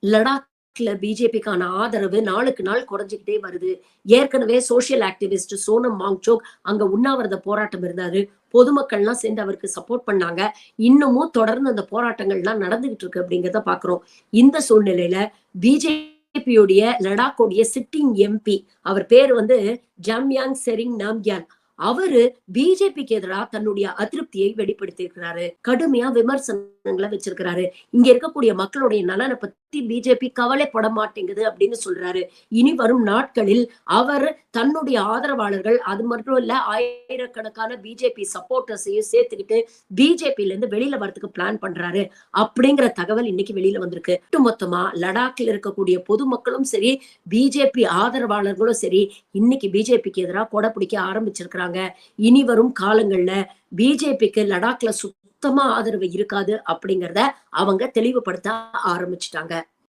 லடாக்ல பிஜேபிக்கான ஆதரவு நாளுக்கு நாள் குறைஞ்சுக்கிட்டே வருது. ஏற்கனவே சோசியல் ஆக்டிவிஸ்ட் சோனம் வாங்சோக் அங்க உண்ணாவிரத போராட்டம் இருந்தாரு. பொதுமக்கள்லாம் சேர்ந்து அவருக்கு சப்போர்ட் பண்ணாங்க. இன்னமும் தொடர்ந்து அந்த போராட்டங்கள்லாம் நடந்துகிட்டு இருக்கு அப்படிங்கிறத பார்க்கிறோம். இந்த சூழ்நிலையில பிஜேபியுடைய லடாக்குடைய சிட்டிங் எம்பி, அவர் பேரு வந்து ஜாம்யாங் செரிங் நாம்கியால். அவரு பிஜேபிக்கு எதிரா தன்னுடைய அதிருப்தியை வெளிப்படுத்தியிருக்கிறாரு. கடுமையா விமர்சனங்கள வச்சிருக்கிறாரு. இங்க இருக்கக்கூடிய மக்களுடைய நலன பத்தி பிஜேபி கவலைப்பட மாட்டேங்குது அப்படின்னு சொல்றாரு. இனி வரும் நாட்களில் அவர் தன்னுடைய ஆதரவாளர்கள், அது மட்டும் இல்ல ஆயிரக்கணக்கான பிஜேபி சப்போர்ட்டர்ஸையும் சேர்த்துக்கிட்டு பிஜேபில இருந்து வெளியில வரதுக்கு பிளான் பண்றாரு. அப்படிங்கிற தகவல் இன்னைக்கு வெளியில வந்திருக்கு. ஒட்டுமொத்தமா லடாக்ல இருக்கக்கூடிய பொதுமக்களும் சரி, பிஜேபி ஆதரவாளர்களும் சரி, இன்னைக்கு பிஜேபிக்கு எதிரா கொடை பிடிக்க ஆரம்பிச்சிருக்கிறாங்க. இனி வரும் காலங்கள்ல பிஜேபிக்கு லடாக்ல சுத்தமா ஆதரவு இருக்காது அப்படிங்கிறத அவங்க தெளிவுபடுத்த ஆரம்பிச்சுட்டாங்க.